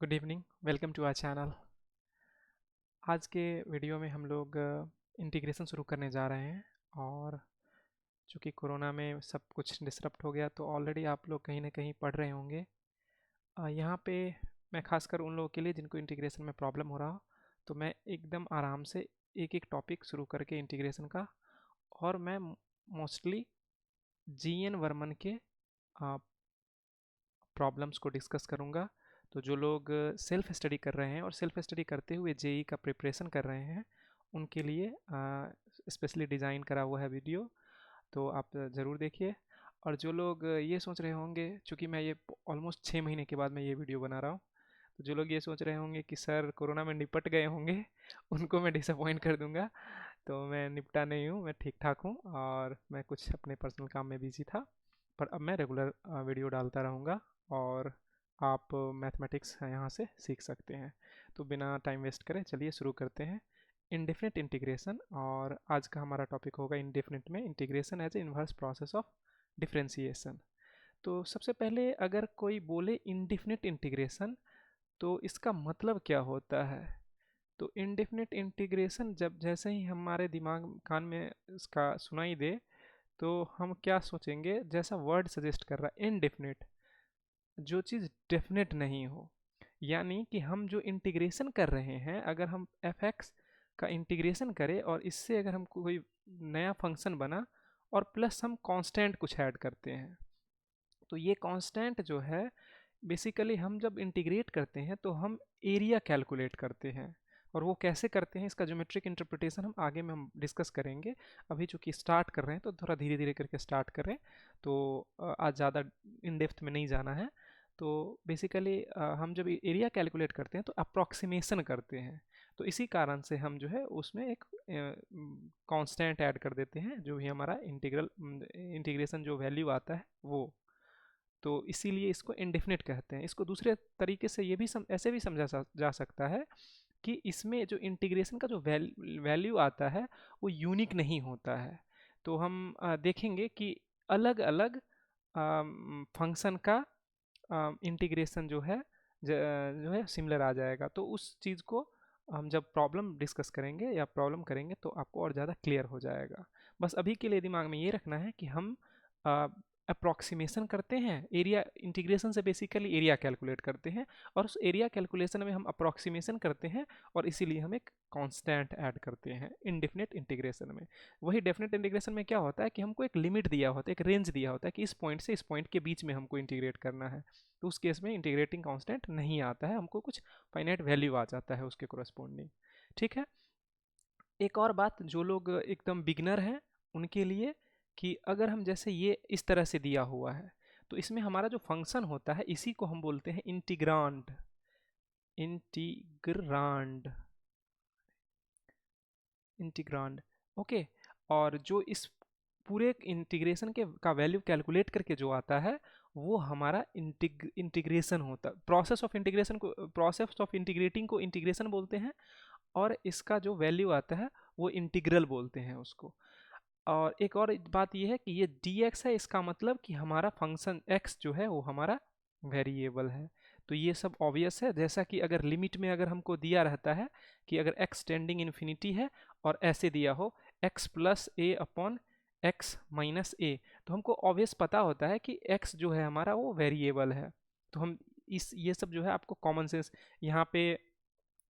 Good evening, welcome to our channel. आज के video में हम लोग इंटीग्रेशन शुरू करने जा रहे हैं। और चूँकि कोरोना में सब कुछ डिसरप्ट हो गया तो ऑलरेडी आप लोग कहीं ना कहीं पढ़ रहे होंगे। यहाँ पे मैं खासकर उन लोगों के लिए जिनको इंटीग्रेशन में प्रॉब्लम हो रहा हो, तो मैं एकदम आराम से एक एक टॉपिक शुरू करके इंटीग्रेशन का, और मैं मोस्टली जी.एन. वर्मन के प्रॉब्लम्स को डिस्कस करूँगा। तो जो लोग सेल्फ स्टडी कर रहे हैं और सेल्फ स्टडी करते हुए जेई का प्रिपरेशन कर रहे हैं, उनके लिए स्पेशली डिज़ाइन करा हुआ है वीडियो, तो आप ज़रूर देखिए। और जो लोग ये सोच रहे होंगे, चूँकि मैं ये ऑलमोस्ट 6 महीने के बाद मैं ये वीडियो बना रहा हूँ, तो जो लोग ये सोच रहे होंगे कि सर कोरोना में निपट गए होंगे उनको मैं डिसअपॉइंट कर दूंगा। तो मैं निपटा नहीं हूँ, मैं ठीक ठाक हूँ और मैं कुछ अपने पर्सनल काम में बिजी था। पर अब मैं रेगुलर वीडियो डालता रहूँगा और आप मैथमेटिक्स यहाँ से सीख सकते हैं। तो बिना टाइम वेस्ट करें चलिए शुरू करते हैं। इंडेफिनिट इंटीग्रेशन, और आज का हमारा टॉपिक होगा इंडेफिनिट में integration as a inverse process of differentiation. तो सबसे पहले अगर कोई बोले इंडेफिनिट इंटीग्रेशन, तो इसका मतलब क्या होता है? तो इंडेफिनिट इंटीग्रेशन जब जैसे ही हमारे दिमाग कान में इसका सुनाई दे, तो हम क्या सोचेंगे? जैसा वर्ड सजेस्ट कर रहा है, इनडेफिनिट, जो चीज़ डेफिनेट नहीं हो। यानी कि हम जो इंटीग्रेशन कर रहे हैं, अगर हम एफ एक्स का इंटीग्रेशन करें और इससे अगर हम कोई नया फंक्शन बना और प्लस हम कांस्टेंट कुछ ऐड करते हैं, तो ये कांस्टेंट जो है, बेसिकली हम जब इंटीग्रेट करते हैं तो हम एरिया कैलकुलेट करते हैं। और वो कैसे करते हैं, इसका ज्योमेट्रिक इंटरप्रिटेशन हम आगे में हम डिस्कस करेंगे। अभी चूंकि स्टार्ट कर रहे हैं तो थोड़ा धीरे धीरे करके स्टार्ट करें, तो आज ज़्यादा इन डेप्थ में नहीं जाना है। तो बेसिकली हम जब एरिया कैलकुलेट करते हैं तो अप्रॉक्सीमेशन करते हैं। तो इसी कारण से हम जो है उसमें एक कांस्टेंट ऐड कर देते हैं, जो भी हमारा इंटीग्रेशन जो वैल्यू आता है वो। तो इसीलिए इसको इंडेफिनिट कहते हैं। इसको दूसरे तरीके से ये भी ऐसे भी समझा जा सकता है कि इसमें जो इंटीग्रेशन का जो वैल्यू आता है वो यूनिक नहीं होता है। तो हम देखेंगे कि अलग अलग फंक्शन का इंटीग्रेशन जो है सिमिलर आ जाएगा। तो उस चीज़ को हम जब प्रॉब्लम डिस्कस करेंगे या प्रॉब्लम करेंगे तो आपको और ज़्यादा क्लियर हो जाएगा। बस अभी के लिए दिमाग में ये रखना है कि हम अप्रॉक्सीमेशन करते हैं। एरिया इंटीग्रेशन से बेसिकली एरिया कैलकुलेट करते हैं, और उस एरिया कैलकुलेशन में हम अप्रॉक्सीमेशन करते हैं, और इसीलिए हम एक कांस्टेंट ऐड करते हैं इनडेफिनिट इंटीग्रेशन में। वही डेफिनेट इंटीग्रेशन में क्या होता है कि हमको एक लिमिट दिया होता है, एक रेंज दिया होता है कि इस पॉइंट से इस पॉइंट के बीच में हमको इंटीग्रेट करना है। तो उस केस में इंटीग्रेटिंग कांस्टेंट नहीं आता है, हमको कुछ फाइनाइट वैल्यू आ जाता है उसके कोरस्पोंडिंग। ठीक है। एक और बात, जो लोग एकदम बिगनर हैं उनके लिए, कि अगर हम जैसे ये इस तरह से दिया हुआ है, तो इसमें हमारा जो फंक्शन होता है इसी को हम बोलते हैं इंटीग्रांड। Integrand, integrand. ओके। और जो इस पूरे इंटीग्रेशन के का वैल्यू कैलकुलेट करके जो आता है, वो हमारा इंटीग्रेशन होता है। प्रोसेस ऑफ इंटीग्रेटिंग को इंटीग्रेशन बोलते हैं, और इसका जो वैल्यू आता है वो इंटीग्रल बोलते हैं उसको। और एक और बात ये है कि ये dx है, इसका मतलब कि हमारा फंक्शन x जो है वो हमारा वेरिएबल है। तो ये सब ऑब्वियस है। जैसा कि अगर लिमिट में अगर हमको दिया रहता है कि अगर x टेंडिंग इन्फिनिटी है और ऐसे दिया हो x प्लस ए अपॉन एक्स माइनस ए, तो हमको ऑब्वियस पता होता है कि x जो है हमारा वो वेरिएबल है। तो हम इस ये सब जो है आपको कॉमन सेंस, यहाँ पे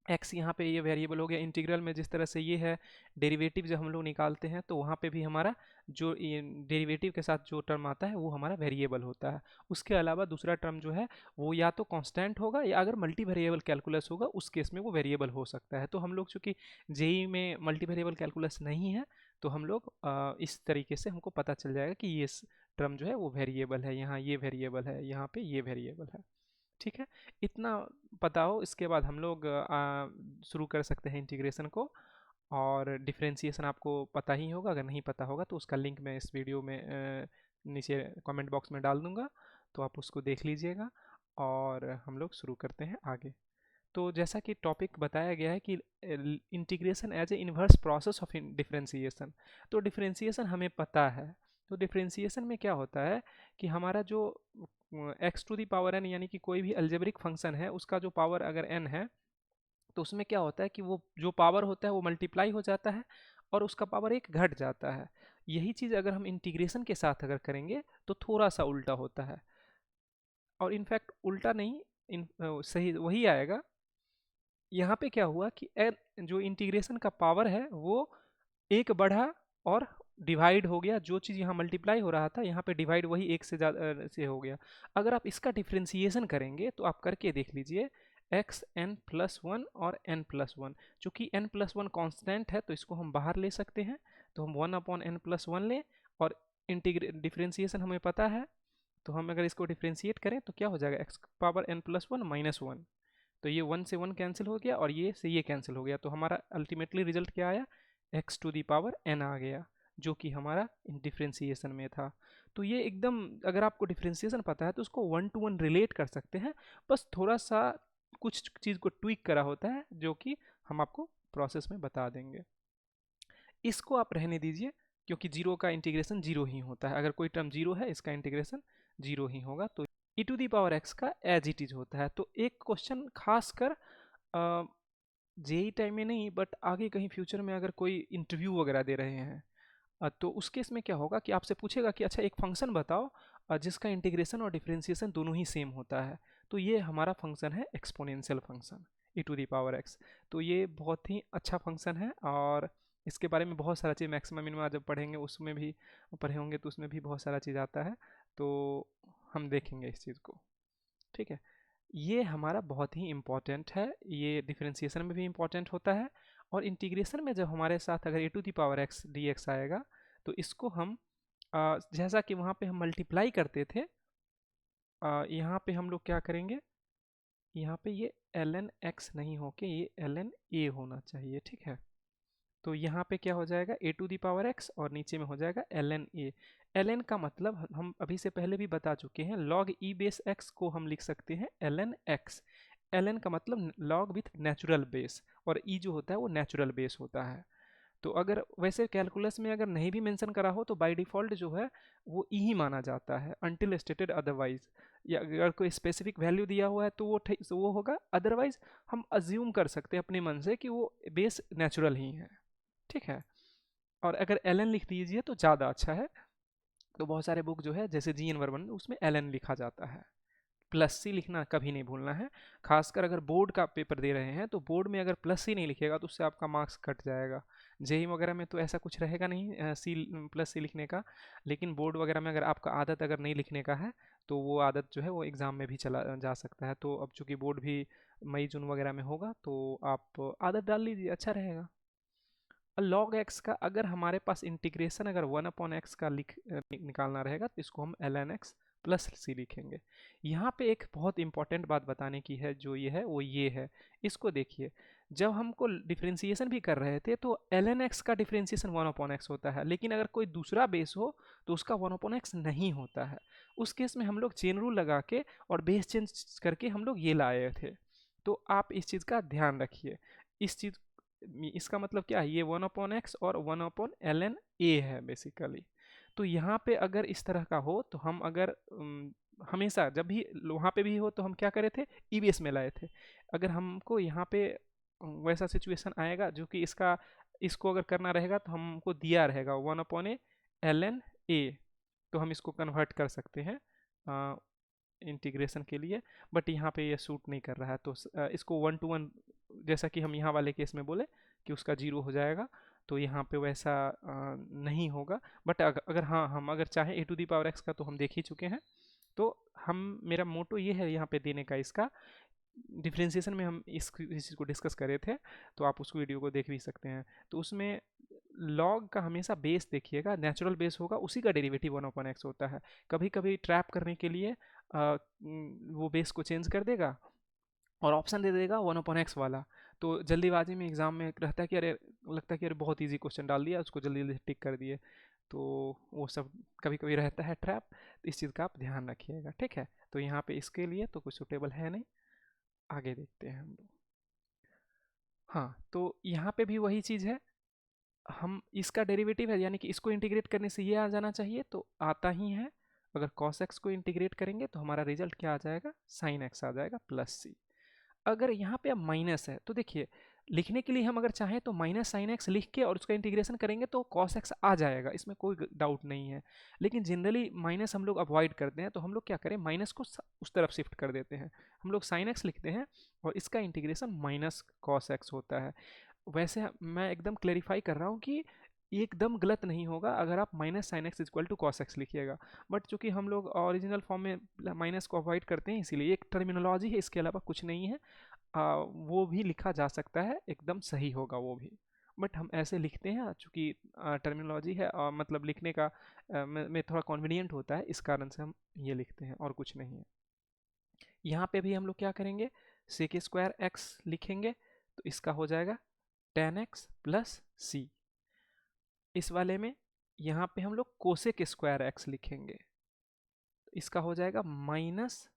एक्स यहाँ पे ये वेरिएबल हो गया। इंटीग्रल में जिस तरह से ये है, डेरिवेटिव जब हम लोग निकालते हैं तो वहाँ पे भी हमारा जो डेरिवेटिव के साथ जो टर्म आता है वो हमारा वेरिएबल होता है। उसके अलावा दूसरा टर्म जो है वो या तो कांस्टेंट होगा, या अगर मल्टी वेरिएबल कैलकुलस होगा उस केस में वो वेरिएबल हो सकता है। तो हम लोग चूँकि जेई में मल्टी वेरिएबल कैलकुलस नहीं है, तो हम लोग इस तरीके से हमको पता चल जाएगा कि ये टर्म जो है वो वेरिएबल है, यहाँ ये वेरिएबल है, यहाँ पे ये वेरिएबल है। ठीक है। इतना पता हो, इसके बाद हम लोग शुरू कर सकते हैं इंटीग्रेशन को। और डिफरेंशिएशन आपको पता ही होगा, अगर नहीं पता होगा तो उसका लिंक मैं इस वीडियो में नीचे कमेंट बॉक्स में डाल दूंगा, तो आप उसको देख लीजिएगा। और हम लोग शुरू करते हैं आगे। तो जैसा कि टॉपिक बताया गया है कि integration as a inverse process of differentiation, तो डिफरेंशिएशन हमें पता है। तो डिफरेंशिएशन में क्या होता है कि हमारा जो x to the power n यानी कि कोई भी अलजेब्रिक फंक्शन है उसका जो पावर अगर एन है तो उसमें क्या होता है कि वो जो पावर होता है वो मल्टीप्लाई हो जाता है और उसका पावर एक घट जाता है। यही चीज़ अगर हम इंटीग्रेशन के साथ अगर करेंगे तो थोड़ा सा उल्टा होता है, और इनफैक्ट उल्टा नहीं, सही वही आएगा। यहाँ पे क्या हुआ कि एन जो इंटीग्रेशन का पावर है वो एक बढ़ा और डिवाइड हो गया। जो चीज़ यहाँ मल्टीप्लाई हो रहा था यहाँ पे डिवाइड वही एक से ज़्यादा से हो गया। अगर आप इसका डिफ्रेंसिएशन करेंगे तो आप करके देख लीजिए, एक्स एन प्लस वन और एन प्लस वन, चूँकि एन प्लस वन कॉन्स्टेंट है तो इसको हम बाहर ले सकते हैं, तो हम one upon n plus one लें, और डिफ्रेंसिएशन हमें पता है, तो हम अगर इसको डिफ्रेंशिएट करें तो क्या हो जाएगा, x power n plus one minus one, तो ये वन से वन कैंसिल हो गया और ये से ये कैंसिल हो गया, तो हमारा अल्टीमेटली रिजल्ट क्या आया, x to the power n आ गया, जो कि हमारा डिफ्रेंसिएशन में था। तो ये एकदम, अगर आपको डिफ्रेंसिएशन पता है तो उसको वन टू वन रिलेट कर सकते हैं, बस थोड़ा सा कुछ चीज़ को ट्विक करा होता है जो कि हम आपको प्रोसेस में बता देंगे। इसको आप रहने दीजिए, क्योंकि जीरो का इंटीग्रेशन जीरो ही होता है, अगर कोई टर्म जीरो है इसका इंटीग्रेशन जीरो ही होगा, तो ई टू दी पावर एक्स का एज इट इज होता है। तो एक क्वेश्चन खासकर जेई टाइम में नहीं, बट आगे कहीं फ्यूचर में अगर कोई इंटरव्यू वगैरह दे रहे हैं तो उस केस में क्या होगा कि आपसे पूछेगा कि अच्छा एक फंक्शन बताओ जिसका इंटीग्रेशन और डिफरेंशिएशन दोनों ही सेम होता है, तो ये हमारा फंक्शन है exponential function e to the power x. तो ये बहुत ही अच्छा फंक्शन है, और इसके बारे में बहुत सारा चीज़ मैक्सिमम मिनिमम जब पढ़ेंगे उसमें भी पढ़े होंगे तो उसमें भी बहुत सारा चीज़ आता है, तो हम देखेंगे इस चीज़ को। ठीक है, ये हमारा बहुत ही इम्पॉर्टेंट है, ये डिफरेंशिएशन में भी इम्पॉर्टेंट होता है, और इंटीग्रेशन में जब हमारे साथ अगर a to the power x d x आएगा तो इसको हम जैसा कि वहाँ पे हम मल्टीप्लाई करते थे, यहाँ पे हम लोग क्या करेंगे, यहाँ पे ये एल एन एक्स नहीं होके ये एल एन ए होना चाहिए। ठीक है, तो यहाँ पे क्या हो जाएगा, a to the power x और नीचे में हो जाएगा l n a. L n का मतलब हम अभी से पहले भी बता चुके हैं, लॉग ई बेस एक्स को हम लिख सकते हैं l n x. L n का मतलब लॉग विथ नेचुरल बेस, और ई जो होता है वो नेचुरल बेस होता है। तो अगर वैसे कैलकुलस में अगर नहीं भी मेंशन करा हो तो बाय डिफ़ॉल्ट जो है वो ई ही माना जाता है अनटिल स्टेटेड अदरवाइज, या अगर कोई स्पेसिफिक वैल्यू दिया हुआ है तो वो होगा, अदरवाइज हम अज्यूम कर सकते हैं अपने मन से कि वो बेस नेचुरल ही है। ठीक है, और अगर एल एन लिख दीजिए तो ज़्यादा अच्छा है। तो बहुत सारे बुक जो है जैसे जी एन वर्मन उसमें एल एन लिखा जाता है, प्लस सी लिखना कभी नहीं भूलना है। खासकर अगर बोर्ड का पेपर दे रहे हैं तो बोर्ड में अगर प्लस सी नहीं लिखेगा तो उससे आपका मार्क्स कट जाएगा। जेई वगैरह में तो ऐसा कुछ रहेगा नहीं सी प्लस सी लिखने का, लेकिन बोर्ड वगैरह में अगर आपका आदत अगर नहीं लिखने का है तो वो आदत जो है वो एग्ज़ाम में भी चला जा सकता है। तो अब चूँकि बोर्ड भी मई जून वगैरह में होगा तो आप आदत डाल लीजिए, अच्छा रहेगा। लॉग एक्स का अगर हमारे पास इंटीग्रेशन अगर वन अपॉन एक्स का निकालना रहेगा तो इसको हम एल एन एक्स प्लस सी लिखेंगे। यहाँ पे एक बहुत इंपॉर्टेंट बात बताने की है, जो ये है वो ये है, इसको देखिए, जब हमको डिफरेंशिएशन भी कर रहे थे तो एल एन एक्स का डिफरेंशिएशन वन अपॉन एक्स होता है, लेकिन अगर कोई दूसरा बेस हो तो उसका वन अपॉन एक्स नहीं होता है। उस केस में हम लोग चेन रूल लगा के और बेस चेंज करके हम लोग ये लाए थे। तो आप इस चीज़ का ध्यान रखिए। इस चीज़ इसका मतलब क्या है, ये वन अपॉन एक्स और one upon l n a है बेसिकली। तो यहाँ पे अगर इस तरह का हो तो हम अगर हमेशा जब भी वहाँ पे भी हो तो हम क्या करे थे, ई बी एस में लाए थे। अगर हमको यहाँ पे वैसा सिचुएशन आएगा जो कि इसको अगर करना रहेगा तो हमको दिया रहेगा one upon a l n a, तो हम इसको कन्वर्ट कर सकते हैं इंटीग्रेशन के लिए, बट यहाँ पे ये सूट नहीं कर रहा है, तो इसको वन टू वन जैसा कि हम यहाँ वाले केस में बोले कि उसका जीरो हो जाएगा, तो यहाँ पे वैसा नहीं होगा। बट अगर हाँ हम अगर चाहें ए टू दी पावर एक्स का तो हम देख ही चुके हैं, तो हम मेरा मोटो ये है यहाँ पे देने का, इसका डिफ्रेंशिएशन में हम इस चीज़ को डिस्कस करे थे, तो आप उस वीडियो को देख भी सकते हैं। तो उसमें लॉग का हमेशा बेस देखिएगा, नेचुरल बेस होगा उसी का डेरिवेटिव वन अपॉन एक्स होता है। कभी कभी ट्रैप करने के लिए वो बेस को चेंज कर देगा और ऑप्शन दे देगा वन अपॉन एक्स वाला, तो जल्दीबाजी में एग्जाम में रहता है कि अरे, लगता है कि अरे बहुत इजी क्वेश्चन डाल दिया, उसको जल्दी जल्दी टिक कर दिए, तो वो सब कभी कभी रहता है ट्रैप, तो इस चीज़ का आप ध्यान रखिएगा। ठीक है, तो यहाँ पे इसके लिए तो कुछ सुटेबल है नहीं, आगे देखते हैं हम लोग। हाँ, तो यहाँ पे भी वही चीज़ है, हम इसका डेरिवेटिव है यानी कि इसको इंटीग्रेट करने से ये आ जाना चाहिए, तो आता ही है, अगर cos x को इंटीग्रेट करेंगे तो हमारा रिजल्ट क्या आ जाएगा, sin x आ जाएगा प्लस सी। अगर यहाँ पे अब माइनस है तो देखिए, लिखने के लिए हम अगर चाहें तो माइनस साइन एक्स लिख के और उसका इंटीग्रेशन करेंगे तो कॉस एक्स आ जाएगा, इसमें कोई डाउट नहीं है। लेकिन जनरली माइनस हम लोग अवॉइड करते हैं, तो हम लोग क्या करें, माइनस को उस तरफ शिफ्ट कर देते हैं, हम लोग साइन एक्स लिखते हैं और इसका इंटीग्रेशन माइनस कॉस एक्स होता है। वैसे मैं एकदम क्लेरिफाई कर रहा हूँ कि एकदम गलत नहीं होगा अगर आप minus sine x equal to cos x लिखिएगा, बट चूंकि हम लोग ओरिजिनल फॉर्म में माइनस को अवॉइड करते हैं, इसीलिए एक टर्मिनोलॉजी है, इसके अलावा कुछ नहीं है। वो भी लिखा जा सकता है, एकदम सही होगा वो भी, बट हम ऐसे लिखते हैं चूँकि टर्मिनोलॉजी है और मतलब लिखने का में थोड़ा कन्वीनियंट होता है, इस कारण से हम ये लिखते हैं और कुछ नहीं है। यहाँ पे भी हम लोग क्या करेंगे, सेक स्क्वायर एक्स लिखेंगे तो इसका हो जाएगा टेन एक्स प्लस सी। इस वाले में यहाँ पे हम लोग कोसेक स्क्वायर एक्स लिखेंगे, इसका हो जाएगा माइनस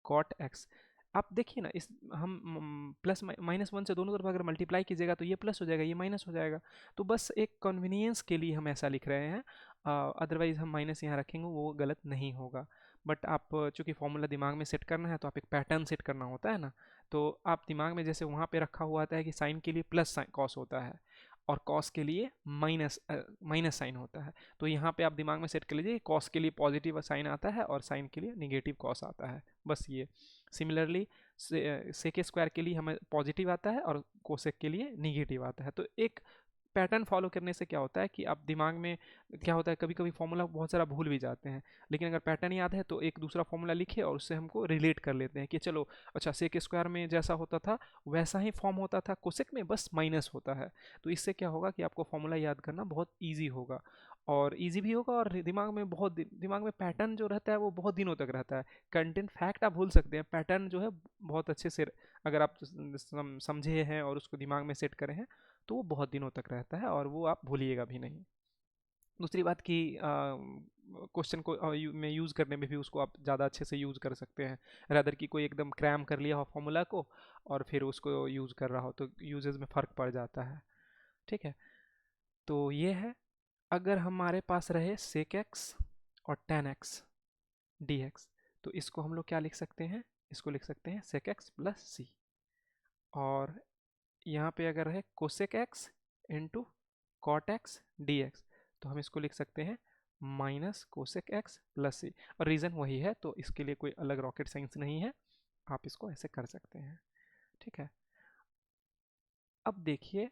कॉट एक्स। आप देखिए ना, इस हम प्लस माइनस वन से दोनों तरफ अगर मल्टीप्लाई कीजिएगा तो ये प्लस हो जाएगा, ये माइनस हो जाएगा, तो बस एक कन्वीनियंस के लिए हम ऐसा लिख रहे हैं, अदरवाइज हम माइनस यहाँ रखेंगे वो गलत नहीं होगा। बट आप चूंकि फॉर्मूला दिमाग में सेट करना है तो आप एक पैटर्न सेट करना होता है ना, तो आप दिमाग में जैसे वहाँ पे रखा हुआ आता है कि साइन के लिए प्लस साइन कॉस होता है और कॉस के लिए माइनस साइन होता है, तो यहाँ पे आप दिमाग में सेट कर लीजिए कॉस के लिए पॉजिटिव साइन आता है और साइन के लिए निगेटिव कॉस आता है, बस ये। सिमिलरली सेक स्क्वायर के लिए हमें पॉजिटिव आता है और कोसेक के लिए निगेटिव आता है। तो एक पैटर्न फॉलो करने से क्या होता है कि आप दिमाग में क्या होता है, कभी कभी फॉर्मूला बहुत सारा भूल भी जाते हैं, लेकिन अगर पैटर्न याद है तो एक दूसरा फॉर्मूला लिखे और उससे हमको रिलेट कर लेते हैं कि चलो अच्छा, सेक स्क्वायर में जैसा होता था वैसा ही फॉर्म होता था, कोसेक में बस माइनस होता है। तो इससे क्या होगा कि आपको फॉर्मूला याद करना बहुत ईजी होगा, और इजी भी होगा, और दिमाग में दिमाग में पैटर्न जो रहता है वो बहुत दिनों तक रहता है। कंटेंट फैक्ट आप भूल सकते हैं, पैटर्न जो है बहुत अच्छे से अगर आप समझे हैं और उसको दिमाग में सेट करें हैं तो वो बहुत दिनों तक रहता है और वो आप भूलिएगा भी नहीं। दूसरी बात कि क्वेश्चन को में यूज़ करने में भी उसको आप ज़्यादा अच्छे से यूज़ कर सकते हैं, रैदर कि कोई एकदम क्रैम कर लिया हो फॉर्मूला को और फिर उसको यूज़ कर रहा हो तो यूजेस में फ़र्क पड़ जाता है। ठीक है, तो ये है। अगर हमारे पास रहे सेक एक्स और टेन एक्स डी एक्स, तो इसको हम लोग क्या लिख सकते हैं, इसको लिख सकते हैं सेक एक्स प्लस सी। और यहाँ पे अगर है cosec x into cot x d x, तो हम इसको लिख सकते हैं minus cosec x plus c, और रीज़न वही है, तो इसके लिए कोई अलग रॉकेट साइंस नहीं है, आप इसको ऐसे कर सकते हैं। ठीक है, अब देखिए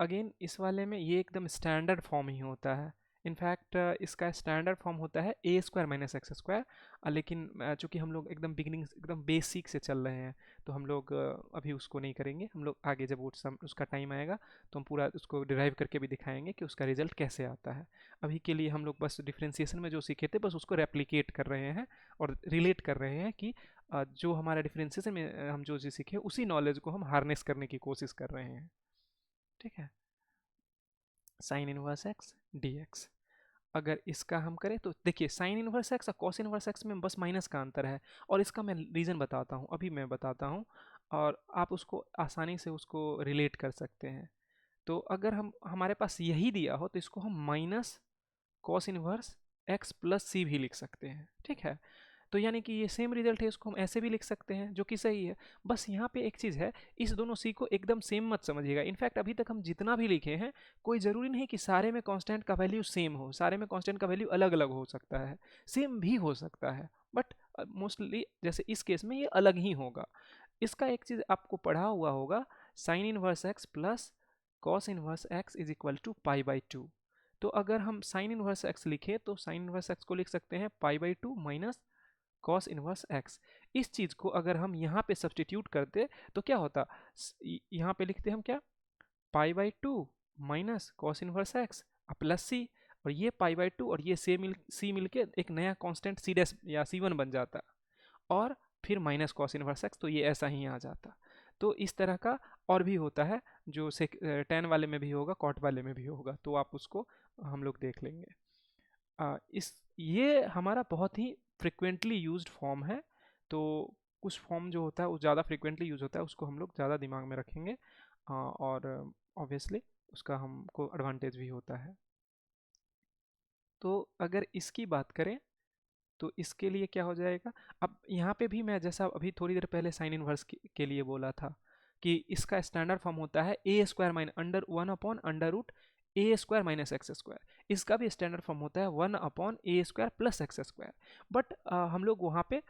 अगेन इस वाले में ये एकदम स्टैंडर्ड फॉर्म ही होता है। इनफैक्ट इसका स्टैंडर्ड फॉर्म होता है ए स्क्वायर माइनस एक्स स्क्वायर, लेकिन चूंकि हम लोग एकदम बिगिनिंग एकदम बेसिक से चल रहे हैं तो हम लोग अभी उसको नहीं करेंगे, हम लोग आगे जब वो उसका टाइम आएगा तो हम पूरा उसको डिराइव करके भी दिखाएंगे कि उसका रिजल्ट कैसे आता है। अभी के लिए हम लोग बस डिफ्रेंसिएशन में जो सीखे थे बस उसको रेप्लिकेट कर रहे हैं और रिलेट कर रहे हैं कि जो हमारा डिफ्रेंसिएशन में हम जो चीज़ सीखे उसी नॉलेज को हम हार्नेस करने की कोशिश कर रहे हैं। ठीक है, sign inverse x d x, अगर इसका हम करें तो देखिए साइन इनवर्स एक्स और कॉस इनवर्स एक्स में बस माइनस का अंतर है, और इसका मैं रीज़न बताता हूँ, अभी मैं बताता हूँ और आप उसको आसानी से उसको रिलेट कर सकते हैं। तो अगर हम हमारे पास यही दिया हो तो इसको हम minus cos inverse x plus c भी लिख सकते हैं। ठीक है, तो यानी कि ये सेम रिजल्ट है, इसको हम ऐसे भी लिख सकते हैं जो कि सही है। बस यहाँ पे एक चीज़ है, इस दोनों सी को एकदम सेम मत समझिएगा। इनफैक्ट अभी तक हम जितना भी लिखे हैं कोई ज़रूरी नहीं कि सारे में कांस्टेंट का वैल्यू सेम हो, सारे में कांस्टेंट का वैल्यू अलग अलग हो सकता है, सेम भी हो सकता है, बट मोस्टली जैसे इस केस में ये अलग ही होगा। इसका एक चीज़ आपको पढ़ा हुआ होगा, sine inverse x plus cos inverse x is equal to pi by two. तो अगर हम साइन इनवर्स एक्स लिखें तो साइन इनवर्स एक्स को लिख सकते हैं पाई by two minus cos inverse x. इस चीज़ को अगर हम यहाँ पे सब्सटीट्यूट करते तो क्या होता, यहाँ पे लिखते हम क्या, pi by two minus cos inverse x plus c, और ये पाई बाई टू और ये सी मिल के एक नया कांस्टेंट सी डैश या सी वन बन जाता, और फिर माइनस कॉस इनवर्स एक्स, तो ये ऐसा ही आ जाता। तो इस तरह का और भी होता है जो से टेन वाले में भी होगा, कॉट वाले में भी होगा, तो आप उसको हम लोग देख लेंगे। इस ये हमारा बहुत ही फ्रिक्वेंटली यूज्ड फॉर्म है, तो कुछ फॉर्म जो होता है वो ज़्यादा फ्रिक्वेंटली यूज होता है, उसको हम लोग ज़्यादा दिमाग में रखेंगे, और ऑब्वियसली उसका हमको एडवांटेज भी होता है। तो अगर इसकी बात करें तो इसके लिए क्या हो जाएगा, अब यहाँ पे भी मैं जैसा अभी थोड़ी देर पहले साइन इनवर्स के लिए बोला था कि इसका स्टैंडर्ड फॉर्म होता है ए स्क्वायर माइनस अंडर 1/√, ए स्क्वायर माइनस एक्स स्क्वायर। इसका भी स्टैंडर्ड फॉर्म होता है 1/a square plus x square. But हम लोग वहाँ पे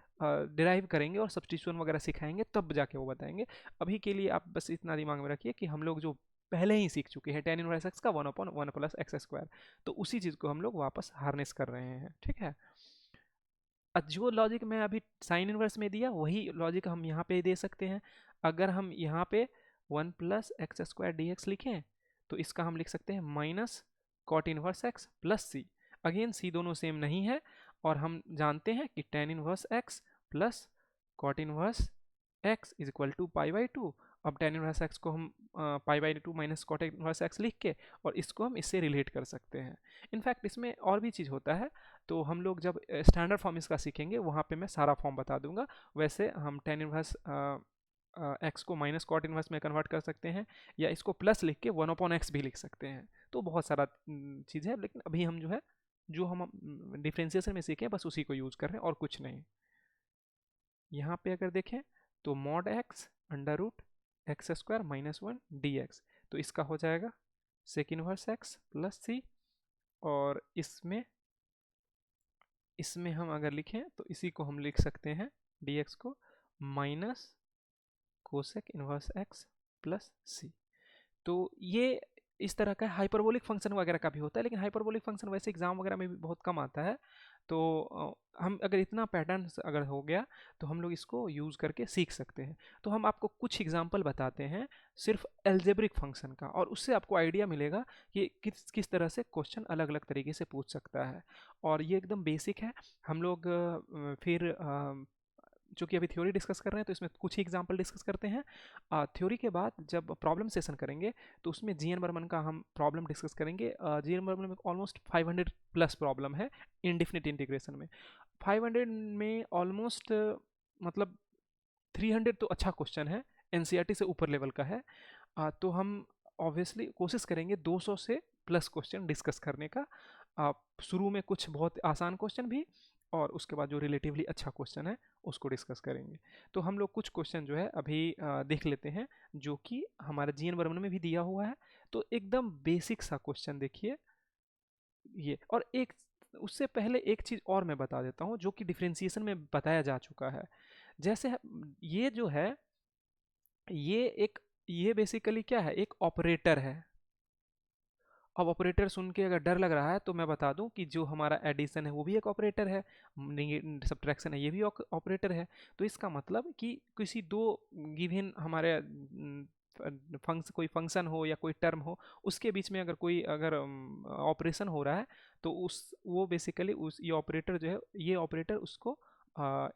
डिराइव करेंगे और सब्स्टिट्यूशन वगैरह सिखाएंगे, तब जाके वो बताएंगे। अभी के लिए आप बस इतना दिमाग में रखिए कि हम लोग जो पहले ही सीख चुके हैं tan इनवर्स एक्स का 1/1 प्लस एक्स स्क्वायर, तो उसी चीज़ को हम लोग वापस हार्नेस कर रहे हैं। ठीक है, जो लॉजिक मैं अभी साइन इनवर्स में दिया वही लॉजिक हम यहाँ पे दे सकते हैं। अगर हम यहाँ पे 1 plus x square d x लिखें तो इसका हम लिख सकते हैं minus cot inverse x plus c. Again c दोनों सेम नहीं है, और हम जानते हैं कि tan inverse x plus cot inverse x is equal to π/2। अब tan इनवर्स एक्स को हम π/2 माइनस कॉट इनवर्स एक्स लिख के और इसको हम इससे रिलेट कर सकते हैं। इनफैक्ट इसमें और भी चीज़ होता है, तो हम लोग जब स्टैंडर्ड फॉर्म इसका सीखेंगे वहाँ पे मैं सारा फॉर्म बता दूंगा। वैसे हम tan इनवर्स एक्स को माइनस कॉट इनवर्स में कन्वर्ट कर सकते हैं, या इसको प्लस लिख के 1/x भी लिख सकते हैं। तो बहुत सारा चीज़ है, लेकिन अभी हम जो है जो हम डिफ्रेंसिएशन में सीखे बस उसी को यूज़ कर रहे हैं और कुछ नहीं। यहाँ पे अगर देखें तो mod x under root x² minus 1 dx, तो इसका हो जाएगा sec inverse x plus c. और इसमें हम अगर लिखें तो इसी को हम लिख सकते हैं dx को minus cosec inverse x plus c. तो ये इस तरह का हाइपरबोलिक फंक्शन वगैरह का भी होता है, लेकिन हाइपरबोलिक फंक्शन वैसे एग्जाम वगैरह में भी बहुत कम आता है। तो हम अगर इतना पैटर्न अगर हो गया तो हम लोग इसको यूज़ करके सीख सकते हैं। तो हम आपको कुछ एग्जांपल बताते हैं सिर्फ एल्जेब्रिक फंक्शन का, और उससे आपको आइडिया मिलेगा कि किस किस तरह से क्वेश्चन अलग अलग तरीके से पूछ सकता है। और ये एकदम बेसिक है। हम लोग फिर चूँकि अभी थ्योरी डिस्कस कर रहे हैं तो इसमें कुछ ही एग्जांपल डिस्कस करते हैं। थ्योरी के बाद जब प्रॉब्लम सेशन करेंगे तो उसमें जी एन बर्मन का हम प्रॉब्लम डिस्कस करेंगे। जी एन बर्मन में ऑलमोस्ट 500 प्लस प्रॉब्लम है इनडिफिनिट इंटीग्रेशन में। 500 में ऑलमोस्ट मतलब 300 तो अच्छा क्वेश्चन है, एनसीईआरटी से ऊपर लेवल का है। तो हम ऑब्वियसली कोशिश करेंगे 200 से प्लस क्वेश्चन डिस्कस करने का। शुरू में कुछ बहुत आसान क्वेश्चन भी, और उसके बाद जो रिलेटिवली अच्छा क्वेश्चन है उसको डिस्कस करेंगे। तो हम लोग कुछ क्वेश्चन जो है अभी देख लेते हैं, जो कि हमारे जी एन बर्मन में भी दिया हुआ है। तो एकदम बेसिक सा क्वेश्चन देखिए ये। और एक उससे पहले एक चीज़ और मैं बता देता हूँ जो कि डिफ्रेंसिएशन में बताया जा चुका है। जैसे ये जो है ये बेसिकली क्या है, एक ऑपरेटर है। अब ऑपरेटर सुन के अगर डर लग रहा है तो मैं बता दूं कि जो हमारा एडिशन है वो भी एक ऑपरेटर है, सब्ट्रैक्शन है ये भी ऑपरेटर है। तो इसका मतलब कि किसी दो गिवन हमारे कोई फंक्शन हो या कोई टर्म हो, उसके बीच में अगर ऑपरेशन हो रहा है तो वो बेसिकली ये ऑपरेटर जो है, ये ऑपरेटर उसको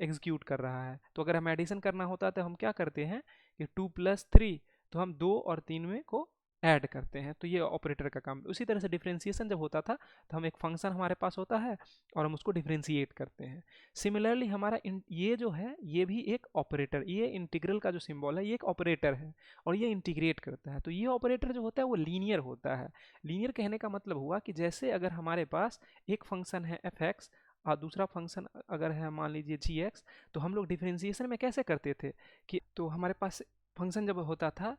एग्जीक्यूट कर रहा है। तो अगर हमें एडिशन करना होता है तो हम क्या करते हैं कि 2+3, तो हम 2 और 3 में को ऐड करते हैं। तो ये ऑपरेटर का काम। उसी तरह से डिफरेंशिएशन जब होता था तो हम एक फंक्शन हमारे पास होता है और हम उसको डिफरेंशिएट करते हैं। सिमिलरली हमारा ये जो है ये भी एक ऑपरेटर, ये इंटीग्रल का जो सिंबल है ये एक ऑपरेटर है और ये इंटीग्रेट करता है। तो ये ऑपरेटर जो होता है वो लीनियर होता है। लीनियर कहने का मतलब हुआ कि जैसे अगर हमारे पास एक फंक्शन है एफ एक्स और दूसरा फंक्शन अगर है मान लीजिए जी एक्स, तो हम लोग डिफरेंशिएशन में कैसे करते थे कि तो हमारे पास फंक्शन जब होता था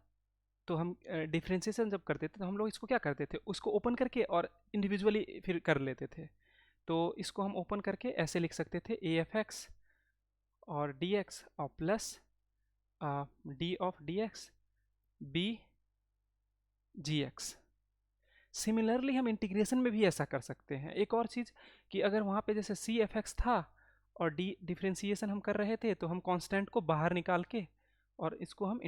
तो हम डिफ्रेंसिएशन जब करते थे तो हम लोग इसको क्या करते थे, उसको ओपन करके और इंडिविजुअली फिर कर लेते थे। तो इसको हम ओपन करके ऐसे लिख सकते थे ए एफ एक्स और डी एक्स और plus d of d x b g x. Similarly हम इंटीग्रेशन में भी ऐसा कर सकते हैं। एक और चीज़ कि अगर वहाँ पे जैसे सी एफ एक्स था और डी डिफ्रेंसिएशन हम कर रहे थे तो हम कांस्टेंट को बाहर निकाल के और इसको हम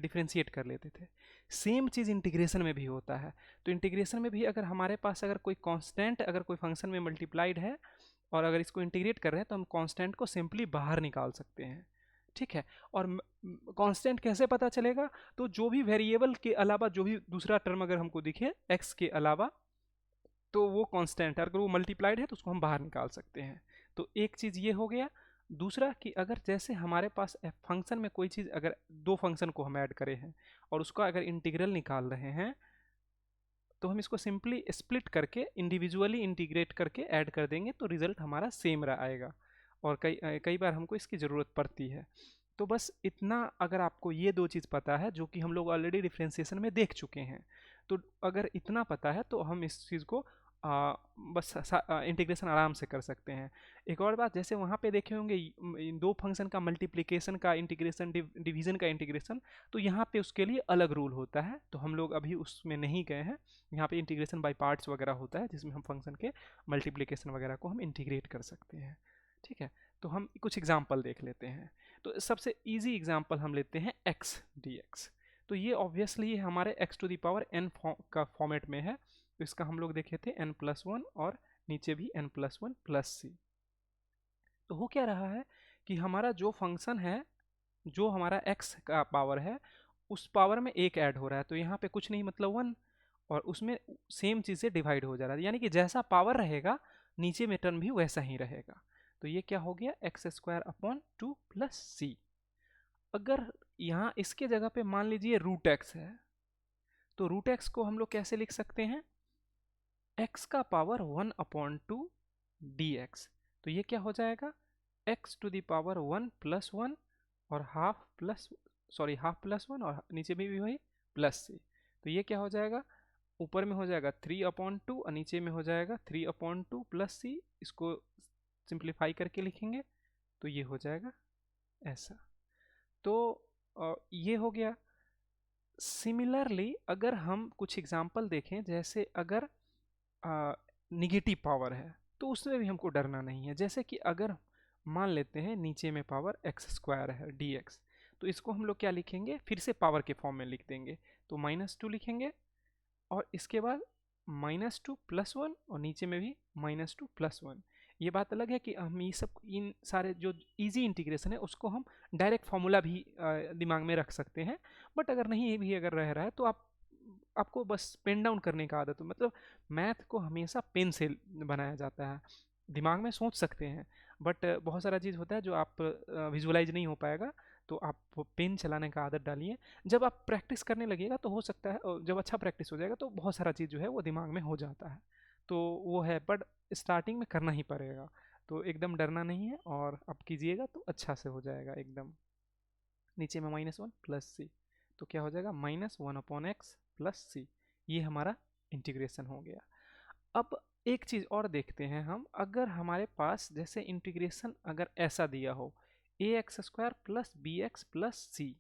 डिफ्रेंशिएट कर लेते थे। सेम चीज़ इंटीग्रेशन में भी होता है। तो इंटीग्रेशन में भी अगर हमारे पास अगर कोई कांस्टेंट अगर कोई फंक्शन में मल्टीप्लाइड है और अगर इसको इंटीग्रेट कर रहे हैं तो हम कांस्टेंट को सिंपली बाहर निकाल सकते हैं। ठीक है। और कांस्टेंट कैसे पता चलेगा, तो जो भी वेरिएबल के अलावा जो भी दूसरा टर्म अगर हमको दिखे एक्स के अलावा तो वो कांस्टेंट है, अगर वो मल्टीप्लाइड है तो उसको हम बाहर निकाल सकते हैं। तो एक चीज़ ये हो गया। दूसरा कि अगर जैसे हमारे पास फंक्शन में कोई चीज़ अगर दो फंक्शन को हम ऐड करे हैं और उसका अगर इंटीग्रल निकाल रहे हैं तो हम इसको सिंपली स्प्लिट करके इंडिविजुअली इंटीग्रेट करके ऐड कर देंगे तो रिजल्ट हमारा सेम आएगा। और कई बार हमको इसकी ज़रूरत पड़ती है। तो बस इतना अगर आपको ये दो चीज़ पता है जो कि हम लोग ऑलरेडी डिफ्रेंसिएशन में देख चुके हैं, तो अगर इतना पता है तो हम इस चीज़ को बस इंटीग्रेशन आराम से कर सकते हैं। एक और बात, जैसे वहाँ पे देखे होंगे इन दो फंक्शन का मल्टीप्लिकेशन का इंटीग्रेशन, डिवीजन का इंटीग्रेशन, तो यहाँ पे उसके लिए अलग रूल होता है, तो हम लोग अभी उसमें नहीं गए हैं। यहाँ पे इंटीग्रेशन बाय पार्ट्स वगैरह होता है जिसमें हम फंक्शन के मल्टीप्लिकेशन वगैरह को हम इंटीग्रेट कर सकते हैं। ठीक है, तो हम कुछ एग्जाम्पल देख लेते हैं। तो सबसे ईजी एग्जाम्पल हम लेते हैं एक्स डी एक्स। तो ये ऑब्वियसली हमारे x to the power n का फॉर्मेट में है। तो इसका हम लोग देखे थे n+1 और नीचे भी n+1 प्लस सी। तो हो क्या रहा है कि हमारा जो फंक्शन है, जो हमारा x का पावर है, उस पावर में एक ऐड हो रहा है, तो यहाँ पे कुछ नहीं मतलब 1, और उसमें सेम चीज़ से डिवाइड हो जा रहा है, यानी कि जैसा पावर रहेगा नीचे में टर्म भी वैसा ही रहेगा। तो ये क्या हो गया, x² अपॉन 2 प्लस सी। अगर यहाँ इसके जगह पे मान लीजिए रूट एक्स है, तो रूट एक्स को हम लोग कैसे लिख सकते हैं, x का पावर 1/2 dx। तो ये क्या हो जाएगा, x टू द पावर 1+1 और हाफ प्लस 1 और नीचे में भी वही प्लस सी। तो ये क्या हो जाएगा, ऊपर में हो जाएगा 3/2 और नीचे में हो जाएगा 3/2 प्लस सी। इसको सिंप्लीफाई करके लिखेंगे तो ये हो जाएगा ऐसा। तो ये हो गया। सिमिलरली अगर हम कुछ एग्जांपल देखें, जैसे अगर निगेटिव पावर है तो उसमें भी हमको डरना नहीं है। जैसे कि अगर मान लेते हैं नीचे में पावर x² है dx, तो इसको हम लोग क्या लिखेंगे, फिर से पावर के फॉर्म में लिख देंगे। तो -2 लिखेंगे और इसके बाद -2 + 1 और नीचे में भी -2 + 1। ये बात अलग है कि हम ये सब इन सारे जो इजी इंटीग्रेशन है उसको हम डायरेक्ट फार्मूला भी दिमाग में रख सकते हैं। बट अगर नहीं, ये भी अगर रह रहा है तो आपको बस पेन डाउन करने का आदत हो, मतलब मैथ को हमेशा पेन से बनाया जाता है। दिमाग में सोच सकते हैं बट बहुत सारा चीज़ होता है जो आप विजुअलाइज नहीं हो पाएगा, तो आप पेन चलाने का आदत डालिए। जब आप प्रैक्टिस करने लगेगा तो हो सकता है, जब अच्छा प्रैक्टिस हो जाएगा तो बहुत सारा चीज़ जो है वो दिमाग में हो जाता है। तो वो है, बट स्टार्टिंग में करना ही पड़ेगा। तो एकदम डरना नहीं है, और आप कीजिएगा तो अच्छा से हो जाएगा एकदम। नीचे में -1 प्लस सी, तो क्या हो जाएगा, -1/x प्लस सी। ये हमारा इंटीग्रेशन हो गया। अब एक चीज़ और देखते हैं हम, अगर हमारे पास जैसे इंटीग्रेशन अगर ऐसा दिया हो ax² प्लस bx प्लस सी,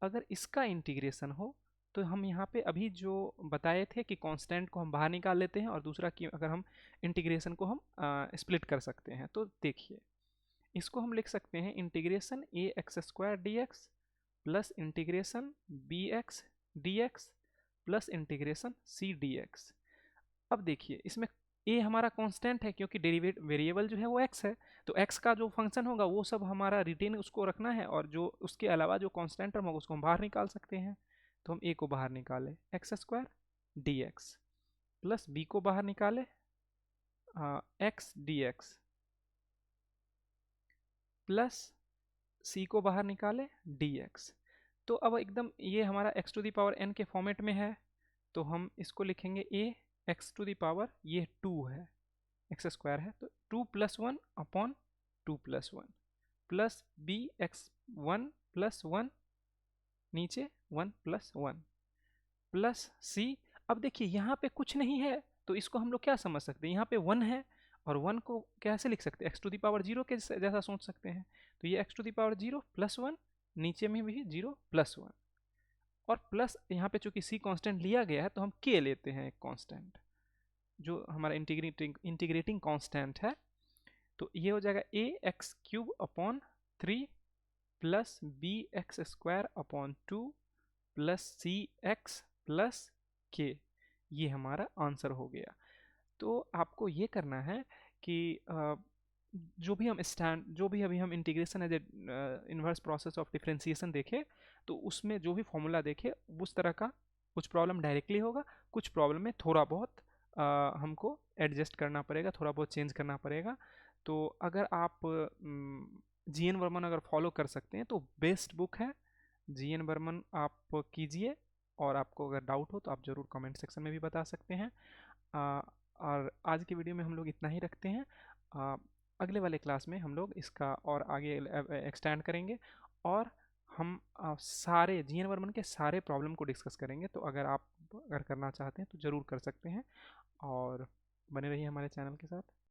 अगर इसका इंटीग्रेशन हो तो हम यहाँ पे अभी जो बताए थे कि कांस्टेंट को हम बाहर निकाल लेते हैं, और दूसरा कि अगर हम इंटीग्रेशन को हम स्प्लिट कर सकते हैं। तो देखिए, इसको हम लिख सकते हैं integration ax² dx plus integration bx dx plus integration c dx। अब देखिए, इसमें a हमारा कांस्टेंट है क्योंकि डेरिवेटिव वेरिएबल जो है वो x है, तो x का जो फंक्शन होगा वो सब हमारा रिटेन उसको रखना है, और जो उसके अलावा जो कांस्टेंट टर्म होगा उसको हम बाहर निकाल सकते हैं। तो हम a को बाहर निकालें x² dx प्लस b को बाहर निकालें x dx प्लस c को बाहर निकालें dx। तो अब एकदम ये हमारा x to the power n के फॉर्मेट में है, तो हम इसको लिखेंगे a x to the power, ये 2 है, x² है, तो 2 + 1/2 + 1 प्लस b x1 + 1 नीचे 1 + 1 प्लस c। अब देखिए यहाँ पे कुछ नहीं है, तो इसको हम लोग क्या समझ सकते हैं, यहाँ पे 1 है, और 1 को कैसे लिख सकते हैं, x टू द पावर 0 के जैसा सोच सकते हैं। तो ये x टू द पावर 0 + 1, नीचे में भी 0 + 1, और प्लस यहाँ पे चूंकि c कांस्टेंट लिया गया है तो हम k लेते हैं एक कांस्टेंट जो हमारा इंटीग्रेटिंग कांस्टेंट है। तो ये हो जाएगा ax³ plus bx² plus cx plus k। ये हमारा आंसर हो गया। तो आपको ये करना है कि जो भी अभी हम integration as a inverse process of differentiation देखे, तो उसमें जो भी फॉर्मूला देखे उस तरह का कुछ प्रॉब्लम डायरेक्टली होगा, कुछ प्रॉब्लम में थोड़ा बहुत हमको एडजस्ट करना पड़ेगा, थोड़ा बहुत चेंज करना पड़ेगा। तो अगर आप GN वर्मन अगर फॉलो कर सकते हैं तो बेस्ट बुक है, GN वर्मन आप कीजिए और आपको अगर डाउट हो तो आप ज़रूर कमेंट सेक्शन में भी बता सकते हैं। और आज की वीडियो में हम लोग इतना ही रखते हैं। अगले वाले क्लास में हम लोग इसका और आगे एक्सटेंड करेंगे और हम सारे जी एन वर्मन के सारे प्रॉब्लम को डिस्कस करेंगे। तो अगर करना चाहते हैं तो ज़रूर कर सकते हैं और बने रहिए हमारे चैनल के साथ।